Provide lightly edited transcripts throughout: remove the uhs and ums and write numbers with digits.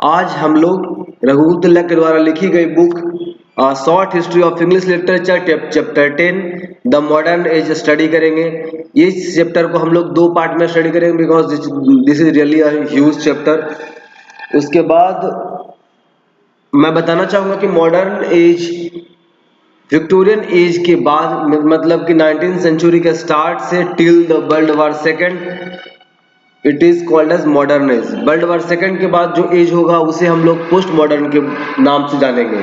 आज हम लोग रघुवीर तिलक के द्वारा लिखी गई book short history of English literature chapter 10 the modern age study करेंगे। इस चैप्टर को हम लोग दो पार्ट में स्टडी करेंगे because this is really a huge chapter. उसके बाद मैं बताना चाहूंगा कि मॉडर्न एज विक्टोरियन एज के बाद मतलब कि 19th सेंचुरी के स्टार्ट से till the world war second it is called as modern age. World war second के बाद जो एज होगा उसे हम लोग पोस्ट मॉडर्न के नाम से जानेंगे।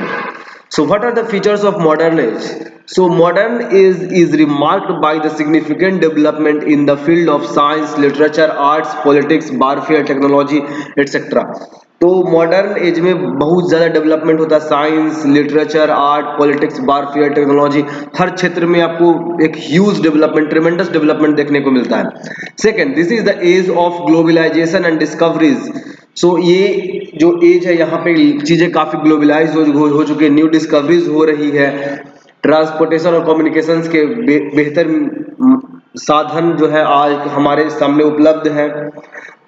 So what are the features of modern age? So modern age is remarked by the significant development in the field of science, literature, arts, politics, warfare, technology etcetera. तो modern age में बहुत ज्यादा development होता है, science, literature, art, politics, warfare, technology, हर क्षेत्र में आपको एक ह्यूज डेवलपमेंट, ट्रेमेंडस डेवलपमेंट देखने को मिलता है। Second, this is the age of globalisation and discoveries. So ये जो एज है यहाँ पे चीजें काफी ग्लोबलाइज हो चुकी है, न्यू डिस्कवरीज हो रही है, ट्रांसपोर्टेशन और कम्युनिकेशंस के बेहतर साधन जो है आज हमारे सामने उपलब्ध है।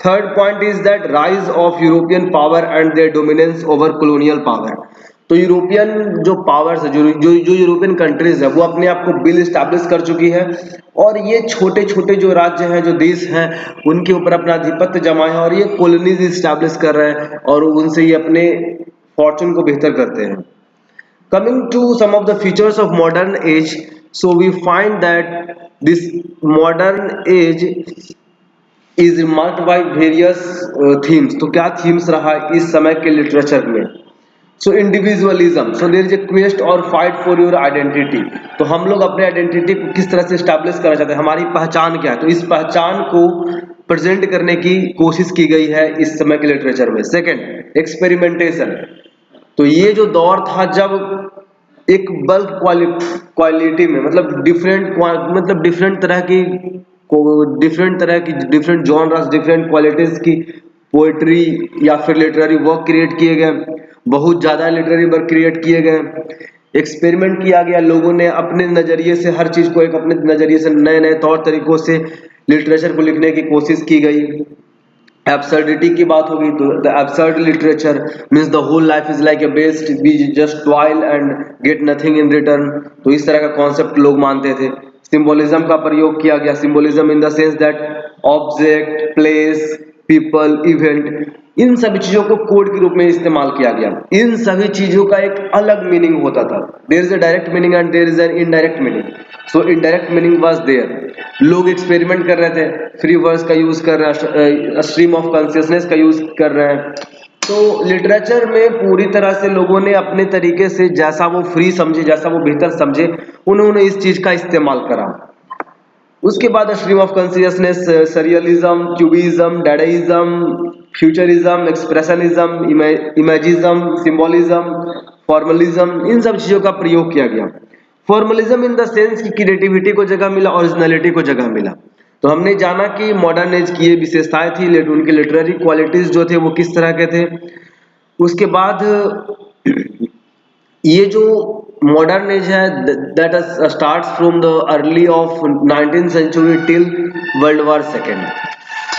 Third point is that rise of European power and there dominance over colonial power. तो यूरोपियन जो पावर्स है, जो यूरोपियन कंट्रीज है वो अपने आप को बिल स्टैब्लिश कर चुकी है और ये छोटे छोटे जो राज्य हैं, जो देश हैं, उनके ऊपर अपना आधिपत्य जमाए हैं और ये कॉलोनीज स्टैब्लिश कर रहे हैं और उनसे ये अपने फॉर्चून को बेहतर करते हैं। Coming to some of the features of modern age, so we find that this modern age is marked by various themes. तो क्या themes रहा इस समय के लिटरेचर में? So individualism, so there is a quest or fight for your identity. तो हम लोग अपने आइडेंटिटी को किस तरह से स्टैब्लिश करना चाहते हैं, हमारी पहचान क्या है, तो इस पहचान को प्रेजेंट करने की कोशिश की गई है इस समय के लिटरेचर में। Second, experimentation. तो ये जो दौर था जब एक बल्क क्वालिटी में मतलब डिफरेंट तरह की डिफरेंट जॉनर्स, डिफरेंट क्वालिटीज की पोएट्री या फिर लिटरेरी वर्क क्रिएट किए गए, बहुत ज्यादा लिटरेरी वर्क क्रिएट किए गए, एक्सपेरिमेंट किया गया, लोगों ने अपने नजरिए से हर चीज को एक अपने नजरिए से नए नए तौर तरीकों से लिटरेचर को लिखने की कोशिश की गई। एब्सर्डिटी की बात होगी तो the absurd literature means the whole life is like a best, we just toil and get nothing in return. तो इस तरह का कॉन्सेप्ट लोग मानते थे। सिंबोलिज्म का प्रयोग किया गया, symbolism in the sense that object, place, people, event, इन सभी चीजों को कोड के रूप में इस्तेमाल किया गया। इन सभी चीजों का एक अलग मीनिंग होता था। There is a direct meaning and there is an indirect meaning. So indirect meaning was there. लोग एक्सपेरिमेंट कर रहे थे, फ्री वर्ड्स का यूज कर रहे हैं, स्ट्रीम ऑफ कॉन्शियसनेस का यूज कर रहे हैं। तो लिटरेचर में पूरी तरह से लोगों ने अपने तरीके से जैसा वो फ्री समझे, जैसा वो बेहतर समझे, उन्होंने इस चीज का इस्तेमाल करा। उसके बाद stream of consciousness, surrealism, cubism, dadaism, futurism, expressionism, imagism, symbolism, formalism, इन सब चीजों का प्रयोग किया गया। फॉर्मलिज्म इन द सेंस की क्रिएटिविटी को जगह मिला, ओरिजिनलिटी को जगह मिला। तो हमने जाना कि मॉडर्न एज की ये विशेषताएं थी, उनके लिटरेरी क्वालिटीज जो थे वो किस तरह के थे। उसके बाद ये जो मॉडर्न एज है that starts from the early of 19th century till world war second.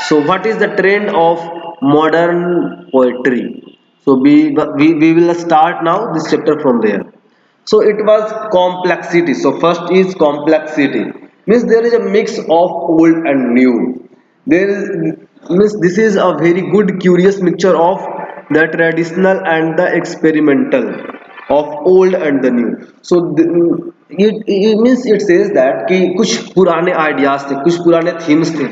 So what is the trend of modern poetry? So we will start now this chapter from there. So it was complexity. So first is complexity, means there is a mix of old and new. There is means this is a very good curious mixture of the traditional and the experimental, of old and the new. So it means it says that कि कुछ पुराने ideas थे, कुछ पुराने themes थे,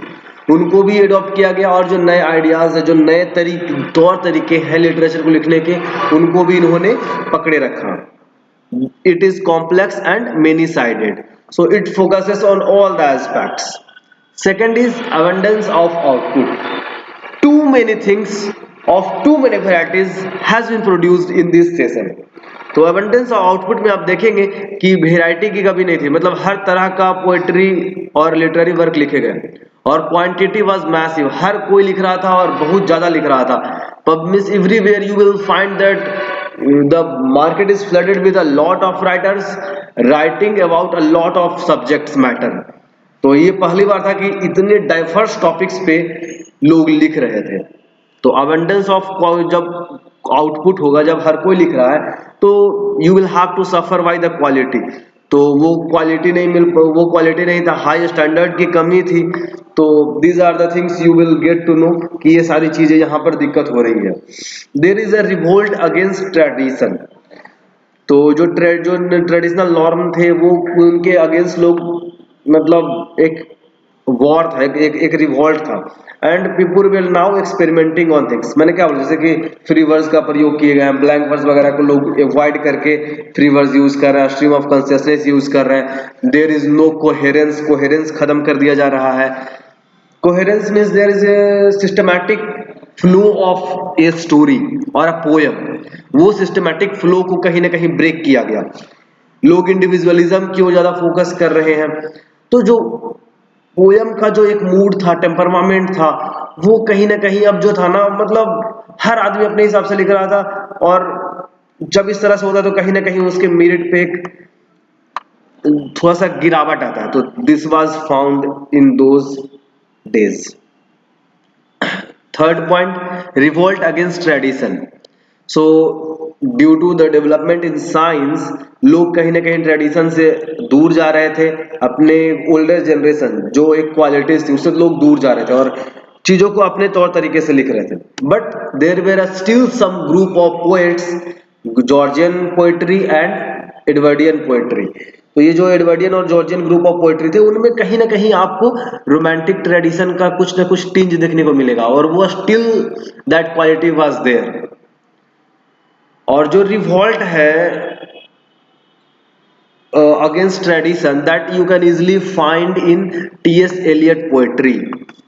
उनको भी adopt किया गया और जो नए आइडियाज है, जो नए तौर तरीके हैं लिटरेचर को लिखने के, उनको भी इन्होंने पकड़े रखा। It is complex and many-sided, so it focuses on all the aspects. Second is abundance of output. Too many things of too many varieties has been produced in this session. तो abundance of output में आप देखेंगे कि variety की कभी नहीं थी, मतलब हर तरह का पोएट्री और लिटरेरी वर्क लिखे गए और क्वांटिटी वाज मैसिव, हर कोई लिख रहा था और बहुत ज्यादा लिख रहा था। Means everywhere you will find that the market is flooded with a lot of writers writing about a lot of subjects matter. तो ये पहली बार था कि इतने डाइवर्स टॉपिक्स पे लोग लिख रहे थे। तो abundance of जब आउटपुट होगा, जब हर कोई लिख रहा है तो you will have to suffer by the quality. तो वो क्वालिटी नहीं था, हाई स्टैंडर्ड की कमी थी। तो these are the things you will get to know कि ये सारी चीजें यहाँ पर दिक्कत हो रही है। There is a revolt against tradition. तो जो ट्रेडिशनल नॉर्म थे वो उनके अगेंस्ट लोग, मतलब एक वॉर था, एक रिवॉल्ट था। And people will now experimenting on things. मैंने क्या बोला, जैसे कि फ्री वर्ड्स का प्रयोग किए गए हैं, ब्लैंक वर्ड्स वगैरह को लोग अवॉइड करके फ्री वर्ड्स यूज कर रहे हैं, स्ट्रीम ऑफ कॉन्शियसनेस यूज कर रहे हैं। There is no coherence, coherence खत्म कर दिया जा रहा है। Coherence means there is a systematic flow of a story और अ पोएम। वो सिस्टमैटिक फ्लो को कहीं ना कहीं ब्रेक किया गया। लोग इंडिविजुअलिज्म की ओर ज्यादा फोकस कर रहे हैं। तो जो पोयम का जो एक मूड था, टेम्परामेंट था, वो कहीं ना कहीं अब जो था ना, मतलब हर आदमी अपने हिसाब से लिख रहा था। और जब इस तरह से होता है तो कहीं ना कहीं उसके मेरिट पे एक थोड़ा सा गिरावट आता है। तो this was found in those days. Third point, revolt against tradition. So due to the development in science, लोग कहीं ना कहीं ट्रेडिशन से दूर जा रहे थे। अपने ओल्डर जनरेशन जो एक क्वालिटीज थी उससे लोग दूर जा रहे थे और चीजों को अपने तौर तरीके से लिख रहे थे। But there were still some group of poets, Georgian poetry and Edwardian poetry. तो ये जो एडवर्डियन और जॉर्जियन ग्रुप ऑफ पोएट्री थे, उनमें कहीं ना कहीं आपको रोमांटिक ट्रेडिशन का कुछ ना कुछ टिंज देखने को मिलेगा, और वो still that quality was there. और जो रिवॉल्ट है against tradition, that you can easily find in T S. Eliot poetry.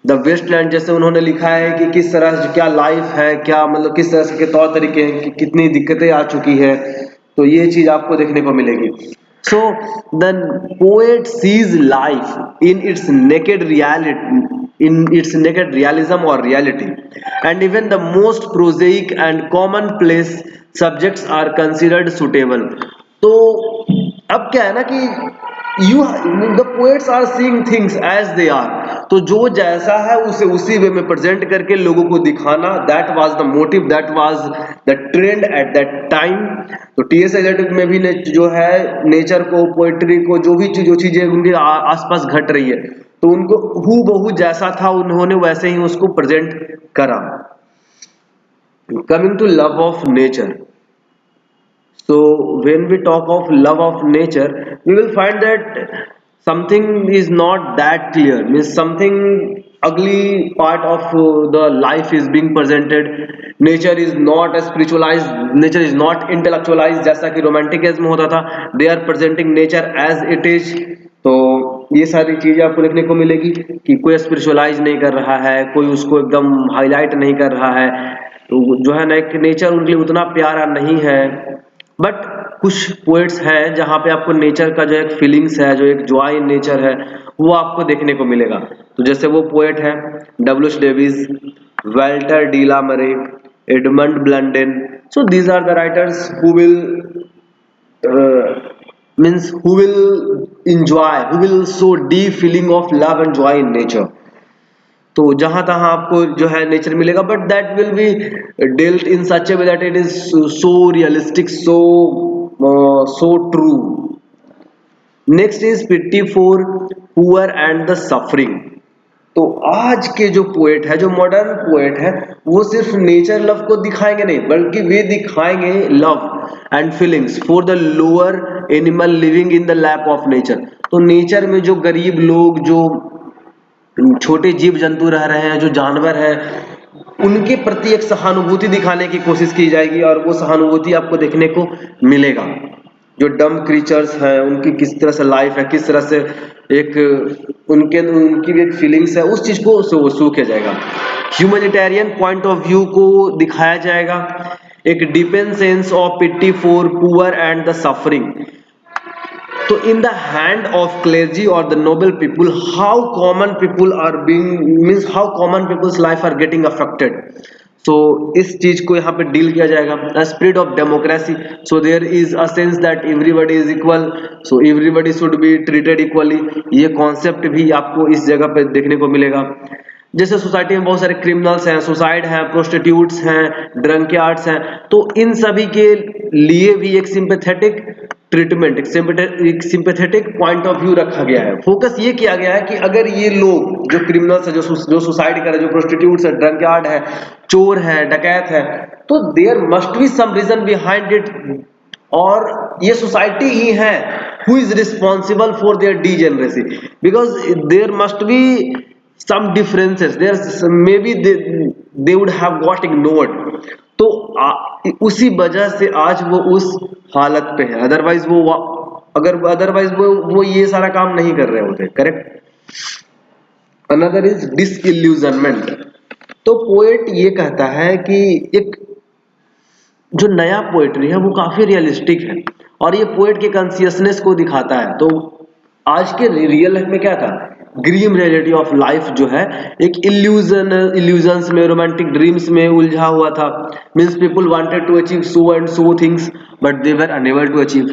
The Waste Land, जैसे उन्होंने लिखा है कि किस तरह से क्या लाइफ है, क्या मतलब किस तरह से के तौर तरीके हैं, कि कितनी दिक्कतें आ चुकी है। तो ये चीज आपको देखने को मिलेगी। So the poet sees life in its naked reality, in its naked realism or reality, and even the most prosaic and commonplace subjects are considered suitable। तो अब क्या है ना कि the poets are seeing things as they are। तो जो जैसा है उसे उसी वे में प्रेजेंट करके लोगों को दिखाना, that was the motive, that was the trend at that time। तो टी.एस. एलियट में भी जो है नेचर को, पोएट्री को, जो चीजें उनके आसपास घट रही है, तो उनको हूबहू जैसा था उन्होंने वैसे ही उसको प्रेजेंट करा। Coming to love of nature. So when we talk of love of nature, we will find that something is not that clear, means something ugly part of the life is being presented। nature is not spiritualized, nature is not intellectualized जैसा कि रोमांटिकिज्म होता था। they are presenting nature as it is। तो ये सारी चीजें आपको देखने को मिलेगी कि कोई स्पिरिचुअलाइज नहीं कर रहा है, कोई उसको एकदम हाईलाइट नहीं कर रहा है। तो जो है ना, एक नेचर उनके लिए उतना प्यारा नहीं है। बट कुछ पोएट्स हैं जहाँ पे आपको नेचर का जो एक फीलिंग्स है, जो एक जॉय इन नेचर है, वो आपको देखने को मिलेगा। तो जैसे वो पोएट है W H. Davies, Walter de la Mare, Edmund Blunden. So these are the writers who will means who will enjoy, who will show deep feeling of love and joy in nature। तो जहां तहां आपको जो है nature मिलेगा, but that will be dealt in such a way that it is so realistic, so true. Next is pity for poor and the suffering. तो आज के जो पोएट है, जो मॉडर्न पोएट है, वो सिर्फ नेचर लव को दिखाएंगे नहीं, बल्कि वे दिखाएंगे love and feelings for the lower animal living in the lap of nature. तो नेचर में जो गरीब लोग, जो छोटे जीव जंतु रह रहे हैं, जो जानवर हैं, उनके प्रति एक सहानुभूति दिखाने की कोशिश की जाएगी, और वो सहानुभूति आपको देखने को मिलेगा। जो डम क्रीचर्स हैं, उनकी किस तरह से लाइफ है, किस तरह से एक उनकी भी एक फीलिंग्स है, उस चीज को शो किया जाएगा। ह्यूमैनिटेरियन पॉइंट ऑफ व्यू को दिखाया जाएगा, एक deepen sense of pity for poor and the suffering. तो in the hand of clergy और the noble people, how common people are being, means how common people's life are getting affected. So इस चीज को यहाँ पे deal किया जाएगा। Spirit of democracy, so there is a sense that everybody is equal, so everybody should be treated equally. ये concept भी आपको इस जगह पे देखने को मिलेगा। जैसे सोसाइटी में बहुत सारे क्रिमिनल्स हैं, सुसाइड हैं, प्रोस्टिट्यूट्स हैं, ड्रंकयार्ड्स हैं, तो इन सभी के लिए भी एक सिंपैथेटिक ट्रीटमेंट, एक सिंपैथेटिक पॉइंट ऑफ व्यू रखा गया है। फोकस ये किया गया है कि अगर ये लोग जो क्रिमिनल्स है, जो सुसाइड कर रहे हैं, जो प्रोस्टिट्यूट्स है, ड्रंकयार्ड है, चोर है, डकैत है, तो there must be some reason behind it, और ये सोसाइटी ही है who is responsible for their degeneracy, because there must be some differences, there maybe they would have got ignored, तो उसी वजह से आज वो उस हालत पे है, अदरवाइज वो ये सारा काम नहीं कर रहे होते। करेक्ट। Another is disillusionment. तो पोएट ये कहता है कि एक जो नया पोएट्री है वो काफी रियलिस्टिक है, और ये पोएट के कॉन्शियसनेस को दिखाता है। तो आज के रियल लाइफ में क्या था, ग्रीम रियलिटी ऑफ लाइफ जो है एक इल्यूजन्स में, रोमांटिक ड्रीम्स में उलझा हुआ था। Means people wanted to achieve so and so things but they were unable to achieve.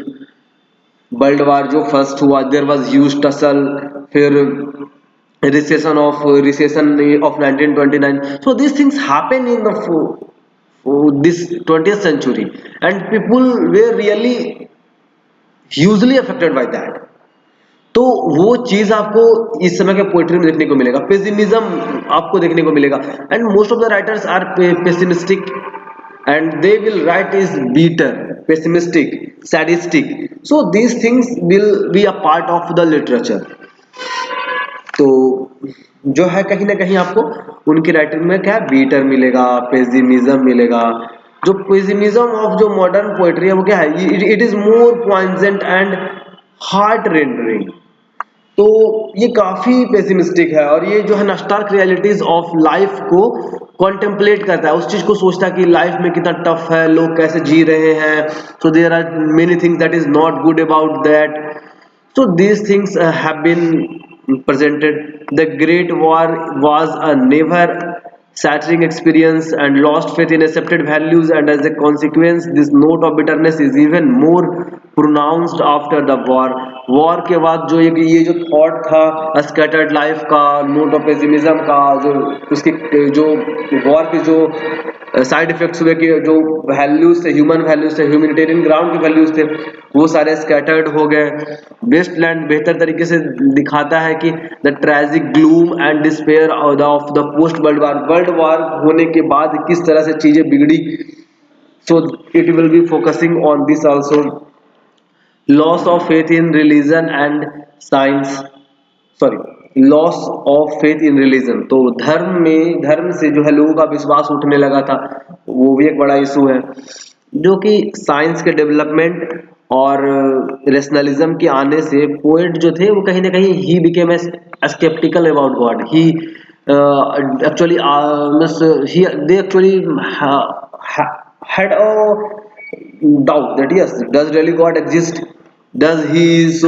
World war जो फर्स्ट हुआ, देयर वाज ह्यूज टसल, फिर recession of 1929, so these things happen in the this 20th century and people were really hugely affected by that। तो वो चीज आपको इस समय के पोएट्री में देखने को मिलेगा, पेसिमिज्म आपको देखने को मिलेगा, and most of the writers are pessimistic and they will write is bitter, pessimistic, sadistic, so these things will be a part of the literature। तो जो है कहीं ना कहीं आपको उनकी राइटिंग में क्या बीटर मिलेगा, पेसिमिज्म मिलेगा। जो पेसिमिज्म ऑफ जो मॉडर्न पोएट्री है वो क्या है, it is more poignant and heart rendering. तो ये काफी पेसिमिस्टिक है, और ये जो है नस्टार्क रियलिटीज ऑफ लाइफ को कॉन्टेम्पलेट करता है, उस चीज को सोचता है कि लाइफ में कितना टफ है, लोग कैसे जी रहे हैं। So there are many things that is not good about that, so these things have been presented। The Great War was a never shattering experience and lost faith in accepted values, and as a consequence this note of bitterness is even more pronounced after the war। War के बाद जो ये जो thought था scattered life का, note of pessimism का, जो उसकी जो war के जो साइड इफेक्ट्स हुए कि जो वैल्यूज थे, ह्यूमन वैल्यूज थे, ह्यूमैनिटेरियन ग्राउंड के वैल्यूज थे, वो सारे स्कैटर्ड हो गए। वेस्टलैंड बेहतर तरीके से दिखाता है कि the tragic gloom and despair of the post world war होने के बाद किस तरह से चीजें बिगड़ी। So it will be focusing on this also. Loss of faith in religion and science, loss of faith in religion. तो धर्म से जो है लोगों का विश्वास उठने लगा था, वो भी एक बड़ा इशू है, जो कि साइंस के डेवलपमेंट और रेशनलिज्म के आने से पोएट जो थे वो कहीं ना कहीं he became skeptical about God. He actually they actually had a doubt that yes, does really God exist, does he is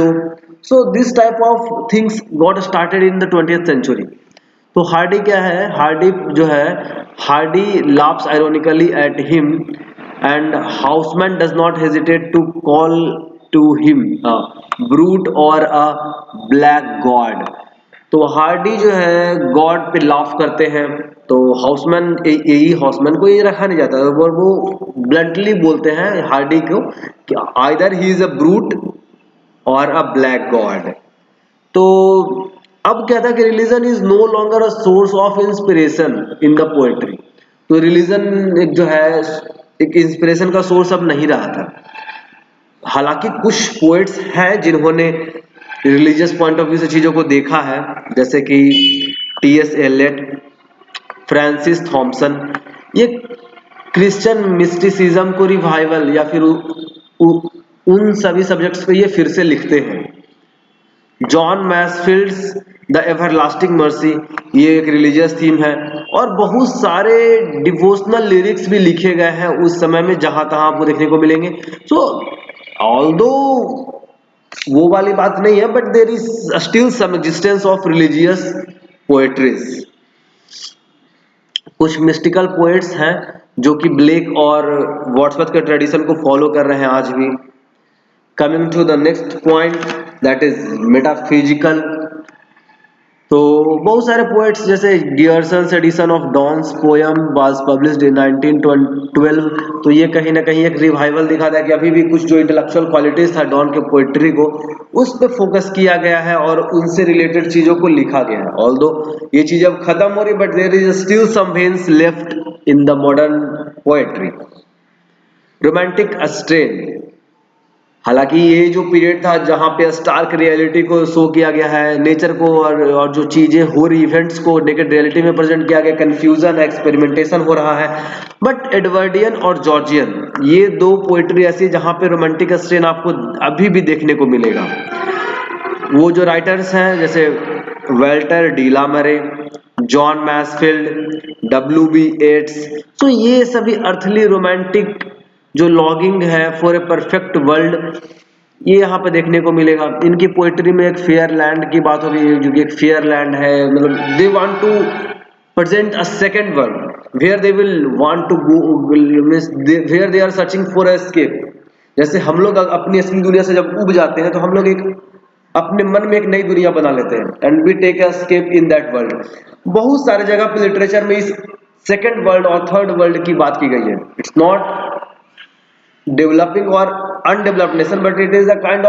so this type of things got started in the 20th century। तो Hardy क्या है, Hardy जो है, Hardy laughs ironically at him and Houseman does not hesitate to call to him a brute or a black god। तो Hardy जो है God पे laugh करते हैं, तो हाउसमैन यही हाउसमैन को ये रखा नहीं जाता, और वो ब्लंटली बोलते हैं हार्डी को कि either he is a brute और अ ब्लैक गॉड। तो अब क्या था कि religion is no longer a source of inspiration in the poetry. तो रिलीजन एक जो है एक इंस्पिरेशन का सोर्स अब नहीं रहा था। हालांकि कुछ पोएट्स हैं जिन्होंने रिलीजियस पॉइंट ऑफ व्यू से चीजों को देखा है, जैसे कि टी.एस. एलियट, फ्रांसिस थॉमसन, ये क्रिश्चियन मिस्टिसिज्म को रिवाइवल या फिर उन सभी सब्जेक्ट्स पे ये फिर से लिखते हैं। जॉन मैसफील्ड्स द एवरलास्टिंग मर्सी, ये एक रिलीजियस थीम है, और बहुत सारे डिवोशनल लिरिक्स भी लिखे गए हैं उस समय में, जहां तहां आपको देखने को मिलेंगे। सो ऑल्दो वो वाली बात नहीं है, but there is still some existence of religious poetries. कुछ मिस्टिकल पोएट्स हैं जो कि ब्लेक और वर्ड्सवर्थ के ट्रेडिशन को फॉलो कर रहे हैं आज भी। Coming to the next point, that is metaphysical. तो बहुत सारे पोएट्स जैसे Grierson's edition of Donne's poem was published in 1912, तो ये कहीं ना कहीं एक रिवाइवल दिखाता है कि अभी भी कुछ जो इंटेलेक्चुअल क्वालिटीज था डॉन के पोएट्री को उस पे फोकस किया गया है और उनसे रिलेटेड चीजों को लिखा गया है। ऑल्दो ये चीज अब खत्म हो रही, but there is still some veins left in the modern poetry. Romantic strain, हालांकि ये जो पीरियड था जहां पे स्टार्क रियलिटी को शो किया गया है, नेचर को और जो चीजें हो रही इवेंट्स को नेकेड रियलिटी में प्रेजेंट किया गया, कंफ्यूजन एक्सपेरिमेंटेशन हो रहा है। बट एडवर्डियन और जॉर्जियन ये दो पोएट्री ऐसी जहां पे रोमांटिक स्ट्रेन आपको अभी भी देखने को मिलेगा। वो जो राइटर्स हैं जैसे वेल्टर डी ला मरे, जॉन मैसफील्ड, W.B. येट्स, तो ये सभी अर्थली रोमांटिक जो लॉगिंग है फॉर ए परफेक्ट वर्ल्ड, ये यहाँ पे देखने को मिलेगा। इनकी पोएट्री में एक फेयर लैंड की बात होगी, जो कि एक फेयर लैंड है, मतलब they want to present a second world where they will want to go, where they are searching for an escape. जैसे हम लोग अपनी असली दुनिया से जब उब जाते हैं तो हम लोग एक अपने मन में एक नई दुनिया बना लेते हैं, and we take an escape in that world. बहुत सारे जगह पे लिटरेचर में इस सेकंड वर्ल्ड और थर्ड वर्ल्ड की बात की गई है। It's not developing or undeveloped nation, but it is a kind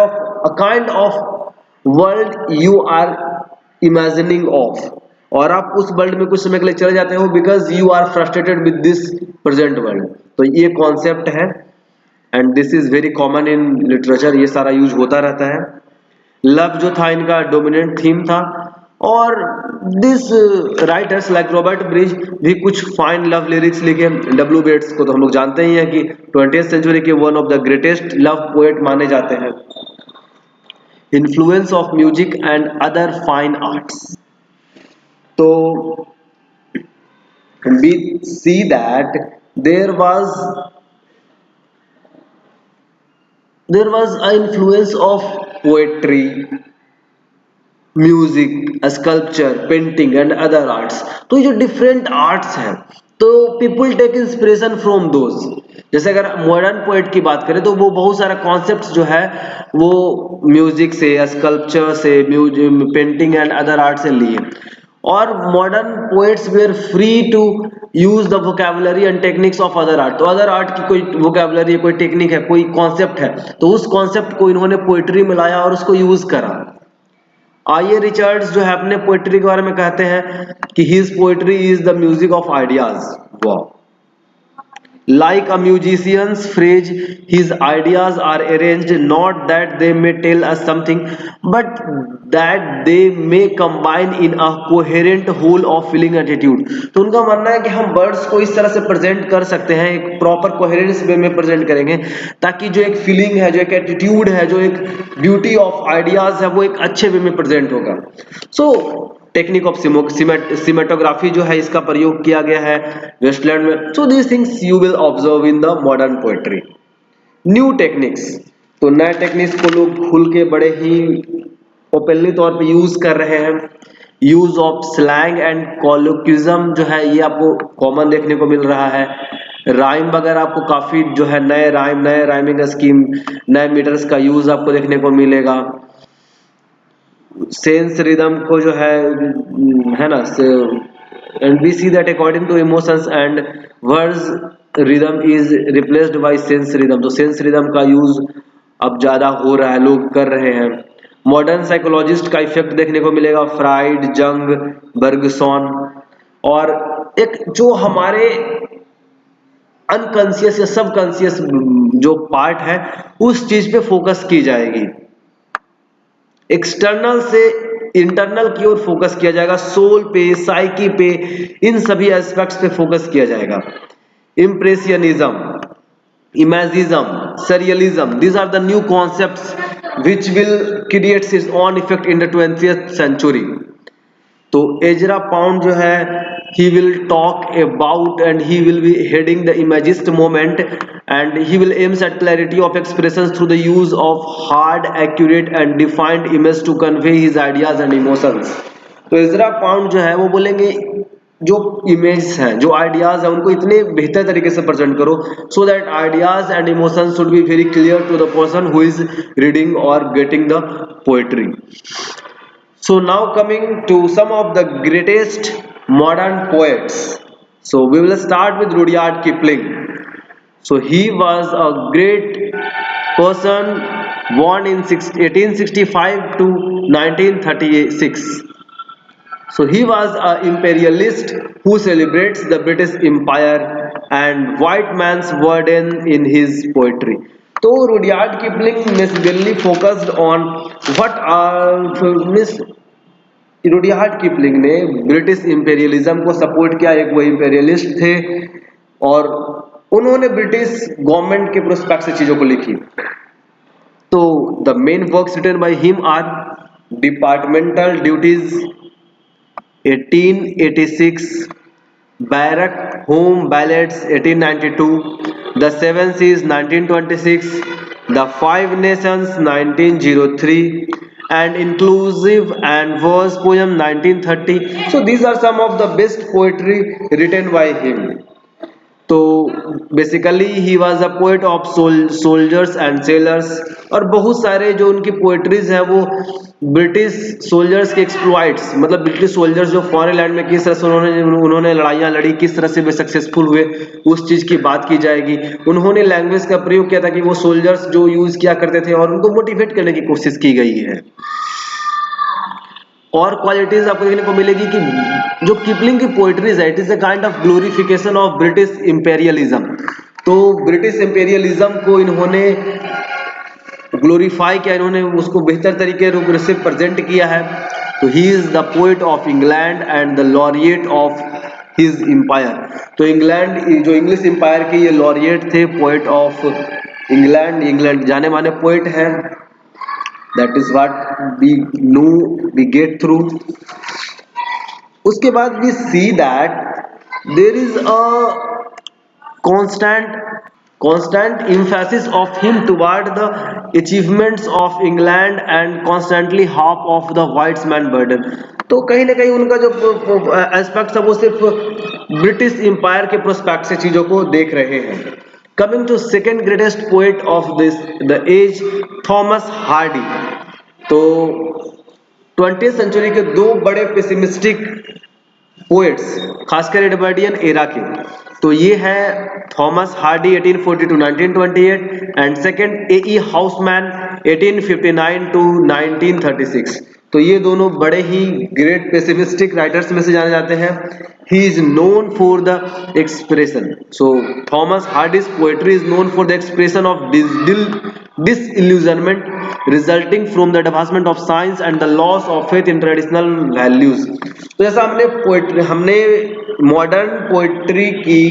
of world you are imagining of, और आप उस वर्ल्ड में कुछ समय के लिए चले जाते हो because you are frustrated with this present world. तो ये कॉन्सेप्ट है and this is very common in literature, ये सारा यूज होता रहता है। लव जो था इनका डोमिनेंट थीम था, और this writers like Robert bridge भी कुछ फाइन लव लिरिक्स लिखे। W.B. येट्स को तो हम लोग जानते ही हैं कि 20th सेंचुरी के one of the greatest love poet माने जाते हैं। Influence of music and other fine arts, तो we see that there was an influence of poetry, music, sculpture, painting and other arts. तो ये जो डिफरेंट आर्ट्स हैं तो people take inspiration from those. जैसे अगर मॉडर्न पोएट की बात करें तो वो बहुत सारा कॉन्सेप्ट्स जो है वो म्यूजिक से, स्कल्पचर से, पेंटिंग एंड अदर आर्ट से लिए। और modern poets were free to use the vocabulary and techniques of other art. तो अदर आर्ट की कोई वोकैबुलरी, कोई टेक्निक है, कोई कॉन्सेप्ट है, तो उस कॉन्सेप्ट को इन्होंने पोएट्री में लाया और उसको यूज करा। आइए रिचर्ड्स जो है अपने पोएट्री के बारे में कहते हैं कि his poetry is the music of ideas. वाह, like a musician's phrase, his ideas are arranged not that they may tell us something, but that they may combine in a coherent whole of feeling attitude। तो उनका मानना है कि हम words को इस तरह से प्रेजेंट कर सकते हैं, एक प्रॉपर कोहेरेंस वे में प्रेजेंट करेंगे ताकि जो एक फीलिंग है, जो एक एटीट्यूड है, जो एक ब्यूटी ऑफ आइडियाज है, वो एक अच्छे वे में प्रेजेंट होगा। सो टेक्निक ऑफ सिमेटोग्राफी जो है इसका प्रयोग किया गया है वेस्टलैंड में। सो these things you will observe in the modern poetry. New techniques, तो नए टेक्निक्स को लोग खुल के बड़े ही ओपनली तौर पे यूज कर रहे हैं। यूज ऑफ स्लैंग एंड कॉलोक्विज्म जो है ये आपको कॉमन देखने को मिल रहा है। राइम वगैरह आपको काफी जो है नए राइमिंग स्कीम, नए मीटर्स का यूज आपको देखने को मिलेगा। सेंस रिदम को जो है ना, and we see that according to emotions and words rhythm is replaced by sense rhythm. तो सेंस रिदम का यूज अब ज्यादा हो रहा है, लोग कर रहे हैं। मॉडर्न साइकोलॉजिस्ट का इफेक्ट देखने को मिलेगा, फ्राइड, जंग, बर्गसॉन। और एक जो हमारे अनकॉन्शियस या सबकॉन्शियस जो पार्ट है उस चीज पे फोकस की जाएगी। एक्सटर्नल से इंटरनल की ओर फोकस किया जाएगा, सोल पे, साइकी पे, इन सभी एस्पेक्ट्स पे फोकस किया जाएगा। Impressionism, imagism, surrealism, these are the new concepts which will create its own effect in the 20th century। तो एजरा पाउंड जो है he will talk about and he will be heading the imagist moment and he will aims at clarity of expressions through the use of hard, accurate and defined image to convey his ideas and emotions। तो Ezra pound जो है वो बोलेंगे जो image है, जो ideas है, उनको इतने बेहतर तरीके से प्रेजेंट करो so that ideas and emotions should be very clear to the person who is reading और getting the poetry. So now coming to some of the greatest modern poets. So we will start with Rudyard Kipling. So he was a great person, born in 1865 to 1936. So he was an imperialist who celebrates the British Empire and white man's burden in his poetry. So Rudyard Kipling basically focused on what are Miss Rudyard Kipling ने British imperialism को support किया। एक वो imperialist थे और उन्होंने British government के prospect से चीजों को लिखी। तो the main works written by him are departmental duties 1886, barrack home ballads 1892, the seven seas 1926, the five nations 1903, and inclusive and verse poem 1930. So these are some of the best poetry written by him. तो basically he was a poet of soldiers and sellers, और बहुत सारे जो उनकी poetries हैं वो British soldiers के exploits, मतलब ब्रिटिश सोल्जर्स जो फॉरेन लैंड में किस तरह से उन्होंने लड़ाइयाँ लड़ी, किस तरह से वे सक्सेसफुल हुए, उस चीज़ की बात की जाएगी। उन्होंने लैंग्वेज का प्रयोग किया था कि वो सोल्जर्स जो यूज़ किया करते थे और उनको मोटिवेट करने की कोशिश की गई है। और क्वालिटीज आपको देखने को मिलेगी कि जो किपलिंग की पोइट्रीज है, it is a kind of glorification of British imperialism. तो ब्रिटिश इंपेरियलिज्म को इन्होंने ग्लोरीफाई किया, इन्होंने उसको बेहतर तरीके से प्रेजेंट किया है। तो he is the poet of England and the laureate of his empire. तो इंग्लैंड जो इंग्लिश एम्पायर के ये लॉरिएट थे, पोएट ऑफ इंग्लैंड जाने माने पोएट हैं। That is what we know, we get through. उसके बाद we see that there is a constant emphasis of him toward the achievements of England and constantly half of the white man burden. तो कहीं ना कहीं उनका जो aspect है वो सिर्फ ब्रिटिश एम्पायर के प्रोस्पेक्ट से चीजों को देख रहे हैं। Coming to second greatest poet of the age, Thomas Hardy. तो 20th सेंचुरी के दो बड़े पेसिमिस्टिक पोएट्स, खासकर एडवर्डियन एरा के, तो ये है Thomas Hardy 1840 to 1928 and second A E. Housman 1859 to 1936। तो ये दोनों बड़े ही ग्रेट पेसिमिस्टिक राइटर्स में से जाने जाते हैं। He is known for the expression. So Thomas Hardy's poetry is known for the expression of disillusionment resulting from the advancement of science and the loss of faith in traditional values. तो जैसा हमने modern poetry की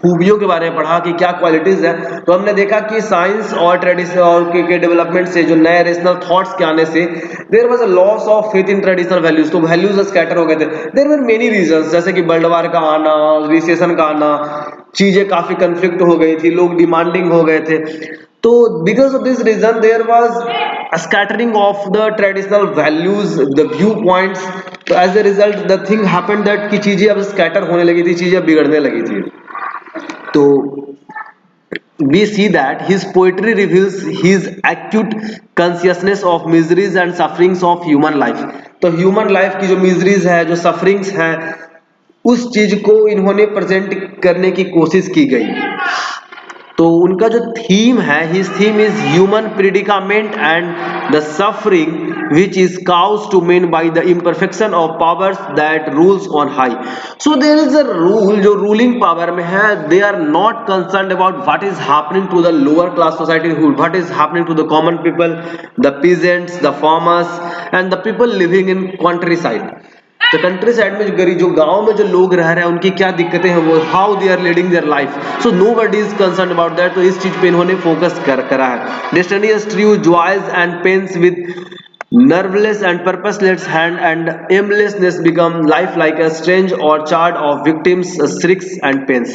खूबियों के बारे में पढ़ा कि क्या क्वालिटीज है, तो हमने देखा कि साइंस और ट्रेडिशन और के डेवलपमेंट से, जो नए रेशनल थॉट्स के आने से there was a loss of faith in traditional values. तो वैल्यूज स्कैटर हो गए थे। देयर वर मेनी रीजंस, जैसे कि वर्ल्ड वार का आना, रिसेशन का आना, चीजें काफी कंफ्लिक्ट हो गई थी, लोग डिमांडिंग हो गए थे। तो because of this reason there was scattering of the traditional values, the viewpoints. तो as a result the thing happened that कि चीजें अब स्कैटर होने लगी थी, चीजें बिगड़ने लगी थी। तो we see that his poetry reveals his acute consciousness of miseries and sufferings of human life। तो human life की जो miseries है, जो sufferings है, उस चीज को इन्होंने प्रेजेंट करने की कोशिश की गई। तो उनका जो थीम है, his theme is human predicament and the suffering which is caused to men by the imperfection of powers that rules on high। So there is a rule, जो ruling power में है, they are not concerned about what is happening to the lower class society, what is happening to the common people, the peasants, the farmers and the people living in countryside। तो country side में जो गरीब, जो गांव में जो लोग रह रहे हैं, उनकी क्या दिक्कतें हैं, वो how they are leading their life. So nobody is concerned about that. तो इस चीज पे इन्होंने फोकस करा है। Destiny is true joys and pains with nerveless and purposeless hand and aimlessness become life like a strange orchard of victims, shrieks and pains।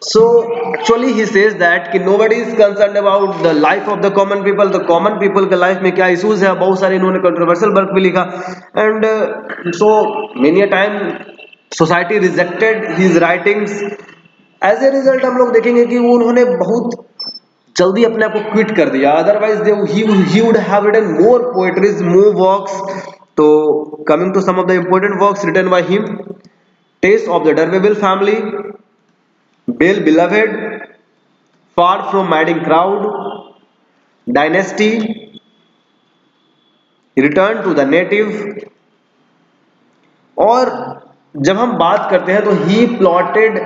So actually he says that कि nobody is concerned about the life of the common people। the common people के life में क्या issues है, बहुत सारे इन्होंने controversial work भी लिखा and so many a time society rejected his writings। as a result हम लोग देखेंगे कि उन्होंने बहुत जल्दी अपने आप को क्विट कर दिया। Otherwise he would have written more poetries, more works तो coming to some of the important works written by him: Tales of the D'Urberville Family, Belle Beloved, Far from Madding Crowd, Dynasty, Return to the Native। और जब हम बात करते हैं तो he plotted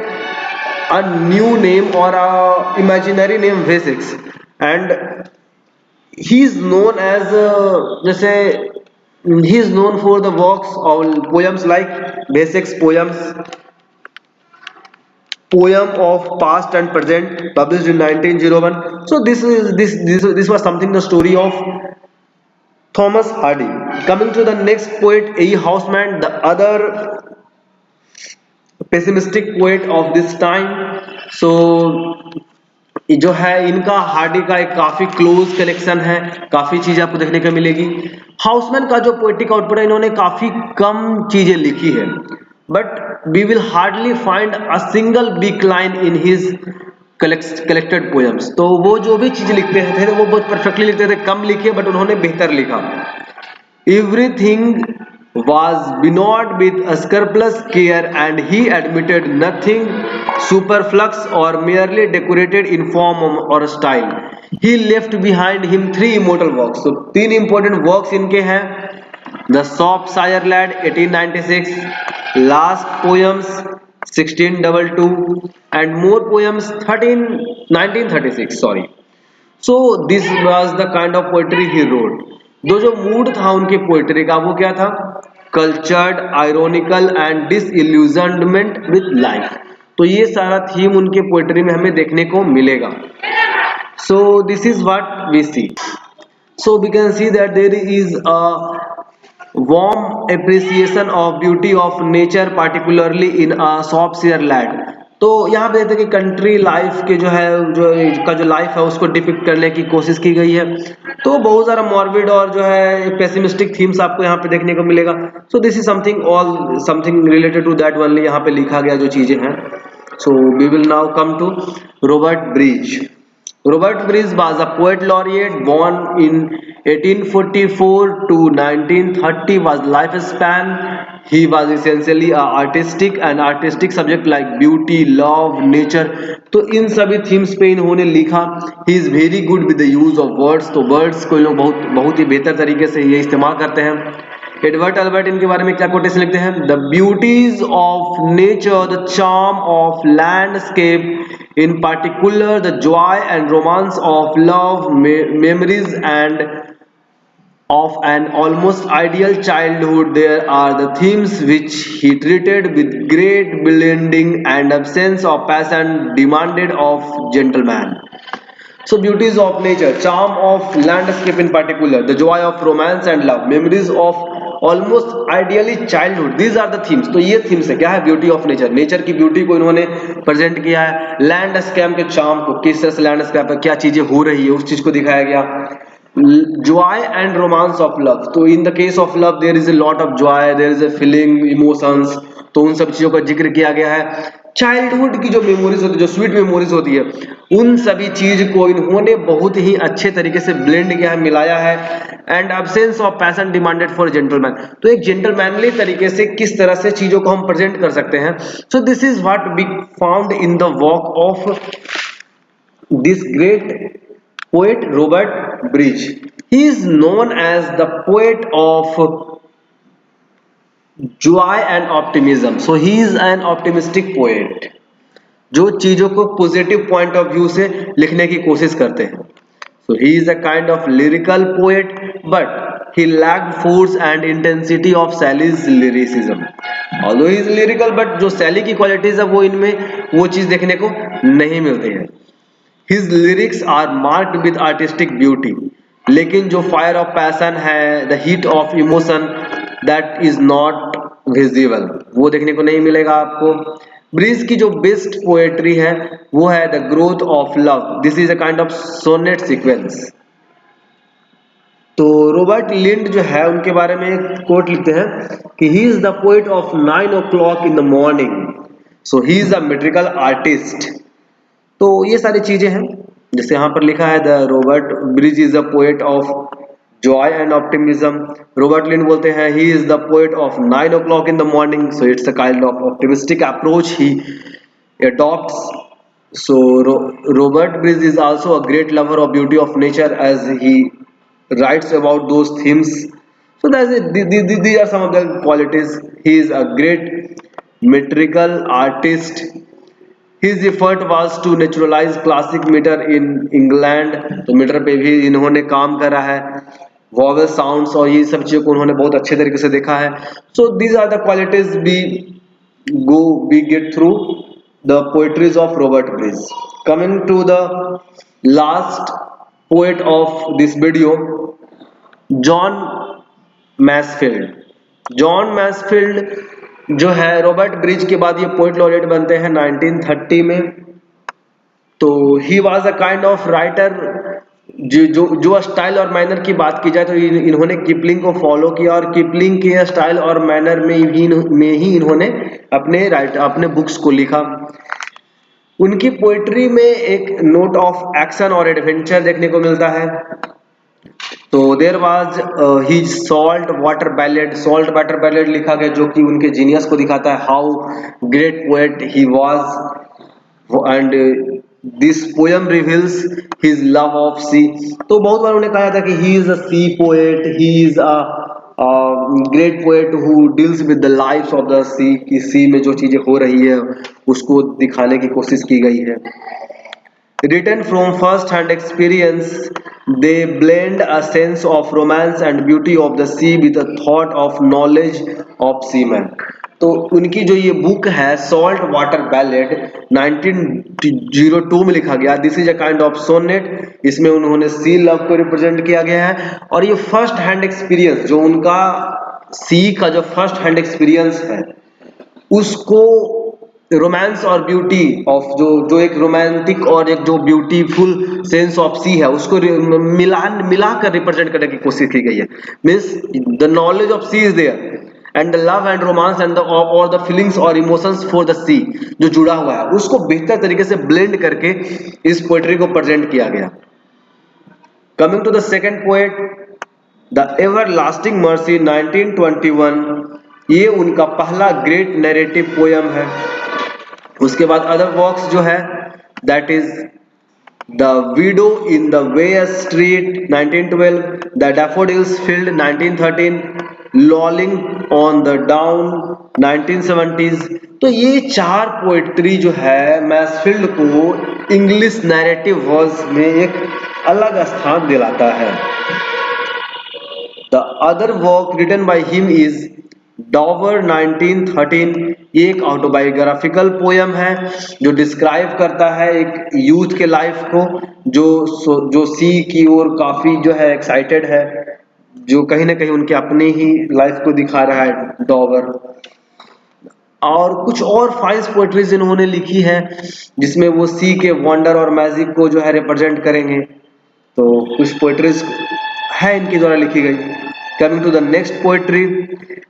a new name और a imaginary name Wessex, and he is known as, जैसे he is known for the works of poems like Wessex poems, poem of past and present, published in 1901। so this was something, the story of Thomas Hardy। Coming to the next poet, A. Houseman, the other pessimistic poet of this time। so जो है इनका Hardy का एक काफी close collection है, काफी चीज आपको देखने को मिलेगी। हाउसमैन का जो पोएटिक आउटपुट है, इन्होंने काफी कम चीजें लिखी है, but we will hardly find a single weak line in his collected poems. तो वो जो भी चीज लिखते थे वो बहुत परफेक्टली लिखते थे, कम लिखे बट उन्होंने बेहतर लिखा। Everything was bestowed with a scrupulous care, and he admitted nothing superfluous or merely decorated in form or style। He left behind him three immortal works। तो तीन important works इनके हैं: The Shropshire Lad 1896, Last Poems 1622, and More Poems 1936। Sorry। so this was the kind of poetry he wrote। जो mood था उनके poetry का वो क्या था? Cultured, ironical and disillusionment with life. तो ये सारा थीम उनके पोएट्री में हमें देखने को मिलेगा। So this is what we see. So we can see that there is a warm appreciation of beauty of nature, particularly in a Shropshire Lad। तो यहाँ पे देखते हैं कि कंट्री लाइफ के जो है जो लाइफ है उसको डिपिक्ट करने की कोशिश की गई है। तो बहुत सारा मॉर्बिड और जो है पेसिमिस्टिक थीम्स आपको यहाँ पे देखने को मिलेगा। So this is something related to that only, यहाँ पे लिखा गया जो चीजें हैं। So we will now come to Robert Bridge. Robert Bridges was a poet laureate born in 1844 to 1930 was lifespan। He was essentially a artistic subject like beauty, love, nature। तो इन सभी themes पे इन्होंने लिखा। He is very good with the use of words। तो words को लोग बहुत ही बेहतर तरीके से ये इस्तेमाल करते हैं। एडवर्ड अल्बर्ट इनके बारे में क्या कोटेशन लिखते हैं? The beauties of nature, the charm of landscape, in particular the joy and romance of love, memories and of an almost ideal childhood, there are the themes which he treated with great blending and absence of passion demanded of gentleman। so beauties of nature, charm of landscape in particular, the joy of romance and love, memories of almost ideally childhood, these are the themes. तो ये themes है, क्या है? Beauty of nature, nature की beauty को इन्होंने present किया है। लैंडस्केप के चार्म को, किस तरह से लैंडस्केप है, क्या चीजें हो रही है, उस चीज को दिखाया गया। Joy and romance of love, तो in the case of love there is a lot of joy, there is a feeling, emotions, तो उन सब चीजों का जिक्र किया गया है। चाइल्डहुड की जो मेमोरीज होती है, जो स्वीट मेमोरीज होती है, उन सभी चीज को इन्होंने बहुत ही अच्छे तरीके से ब्लेंड किया है, मिलाया है। And absence of passion demanded for gentleman, तो एक जेंटलमैनली तरीके से किस तरह से चीजों को हम प्रेजेंट कर सकते हैं। So this is what we found in the work of this great poet Robert Bridges। He is known as the poet of joy and optimism। so he is an optimistic poet, जो चीजों को positive point of view से लिखने की कोशिश करते हैं। so he is a kind of lyrical poet, but he lacked force and intensity of Shelley's lyricism। although he is lyrical, but जो शैली की क्वालिटीज है वो इनमें वो चीज देखने को नहीं मिलती है। His lyrics are marked with artistic beauty, लेकिन जो फायर ऑफ पैशन है, the heat of emotion, that is not visible, वो देखने को नहीं मिलेगा आपको। ब्रिज की जो बेस्ट पोएट्री है वो है the growth of love, this is a kind of sonnet sequence. तो रॉबर्ट लिंड जो है उनके बारे में एक कोट लिखते हैं कि he is the poet of 9 o'clock in the morning। So he is a metrical artist. तो ये सारी चीजें हैं, जैसे यहाँ पर लिखा है the Robert bridge is a poet of joy and optimism. Robert Lind बोलते हैं he is the poet of 9 o'clock in the morning, so it's a kind of optimistic approach he adopts. So Robert Bridges is also a great lover of beauty of nature as he writes about those themes. So these are some of the qualities. He is a great metrical artist. His effort was to naturalize classic meter in England. तो metre पे भी इन्होंने काम करा है, vowel sounds और ये सब चीज़ों को उन्होंने बहुत अच्छे तरीके से देखा है. So these are the qualities we get through the poetries of Robert Bridges. Coming to the last poet of this video, John Masefield. John Masefield जो है रॉबर्ट ब्रिज के बाद ये पोएट लॉरेट बनते हैं 1930 में. तो he was a kind of writer. जो स्टाइल और मैनर की बात की जाए तो इन्होंने किपलिंग को फॉलो किया और किपलिंग के स्टाइल और मैनर में ही इन्होंने अपने बुक्स को लिखा. उनकी पोइट्री में एक नोट ऑफ एक्शन और एडवेंचर देखने को मिलता है. तो देर वाज ही सॉल्ट वाटर बैलेड लिखा गया जो कि उनके जीनियस को दिखाता है, how great poet he was and this poem reveals his love of sea. तो बहुत बार उन्होंने कहा था कि he is a sea poet, he is a great poet who deals with the life of the sea, कि sea में जो चीजें हो रही है उसको दिखाने की कोशिश की गई है. Written from first-hand experience, they blend a sense of romance and beauty of the sea with a thought of knowledge of seamen. तो उनकी जो ये बुक है सॉल्ट वाटर बैलेड 1902 में लिखा गया. This is a kind of sonnet. इसमें उन्होंने सी लव को रिप्रेजेंट किया गया है और ये फर्स्ट हैंड एक्सपीरियंस जो उनका सी का जो फर्स्ट हैंड एक्सपीरियंस है उसको रोमांस और ब्यूटी ऑफ जो एक रोमांटिक और एक जो ब्यूटीफुल सेंस ऑफ सी है उसको मिलाकर रिप्रेजेंट करने की कोशिश की गई है. Means the knowledge of sea is there and the love and romance and और द फीलिंग्स और इमोशंस फॉर द सी जो जुड़ा हुआ है उसको बेहतर तरीके से ब्लेंड करके इस पोएट्री को प्रेजेंट किया गया. Coming to the second poet, the everlasting mercy 1921. ये उनका पहला ग्रेट नैरेटिव पोयम है. उसके बाद अदर वर्क्स जो है that is the widow in the where street 1912, the daffodils field 1913, lolling on the down 1970s. तो ये चार पोएट्री जो है मैसफील्ड को इंग्लिश नैरेटिव वर्ड्स में एक अलग स्थान दिलाता है. The other work written by him is Dover 1913. ये एक ऑटोबायोग्राफिकल पोयम है जो डिस्क्राइब करता है एक यूथ के लाइफ को जो सी की ओर काफी जो है एक्साइटेड है, जो कहीं ना कहीं उनके अपने ही लाइफ को दिखा रहा है डॉवर. और कुछ और फाइन्स पोएट्रीज इन्होंने लिखी है जिसमें वो सी के वंडर और मैजिक को जो है रिप्रेजेंट करेंगे. तो कुछ पोएट्रीज है इनके द्वारा लिखी गई. Coming to the next poetry,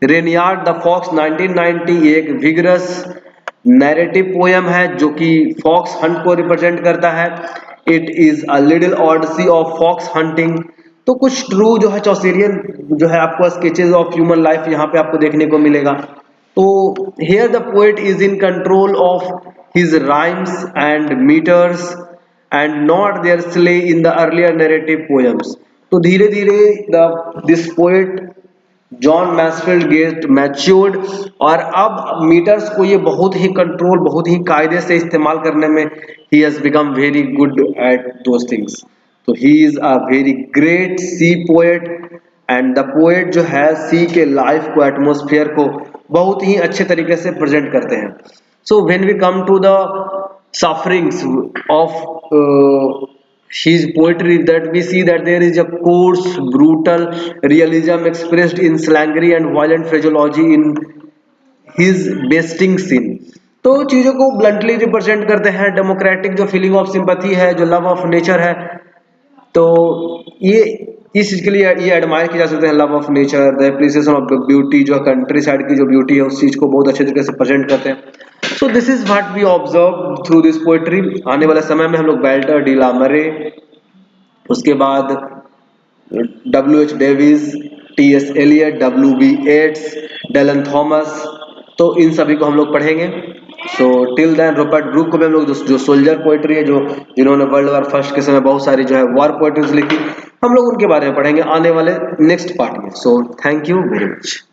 Reynard the Fox 1990. एक विगरस नैरेटिव पोयम है जो कि फॉक्स हंट को रिप्रेजेंट करता है. It is a little odyssey of fox hunting. तो कुछ ट्रू जो है चौसेरियन जो है आपको स्केचेस ऑफ ह्यूमन लाइफ यहाँ पे आपको देखने को मिलेगा. तो here the poet is in control of his rhymes and metres and not their slay in the earlier narrative poems. तो धीरे धीरे this poet John Masefield get matured और अब मीटर्स को ये बहुत ही कंट्रोल बहुत ही कायदे से इस्तेमाल करने में he has become very good at those things. तो he is a very great सी पोएट एंड द पोएट जो है सी के लाइफ को एटमॉस्फेयर को बहुत ही अच्छे तरीके से प्रेजेंट करते हैं. So when we come to the sufferings of his poetry, that we see that there is a coarse brutal realism expressed in slangery and violent phraseology in his besting scene. तो चीजों को bluntly represent करते हैं. Democratic जो feeling of sympathy है, जो love of nature है, तो ये इस चीज के लिए ये एडमायर किया जा सकता है. Love of nature, the appreciation of the beauty, जो कंट्री साइड की जो ब्यूटी है उस चीज को बहुत अच्छे तरीके से प्रेजेंट करते हैं. So this is what we observe through this poetry. आने वाले समय में हम लोग बेल्टर डी ला मरे, उसके बाद W.H. Davies, T.S. Eliot, W.B. Yeats, Dylan Thomas, तो इन सभी को हम लोग पढ़ेंगे। So till then Robert Brooke को भी हम लोग जो सोल्जर पोइट्री है, जो जिन्होंने वर्ल्ड वॉर फर्स्ट के समय बहुत सारी जो है वॉर पोइट्रीज लिखी, हम लोग उनके बारे में पढ़ेंगे आने वाले नेक्स्ट पार्ट में। So thank you very much.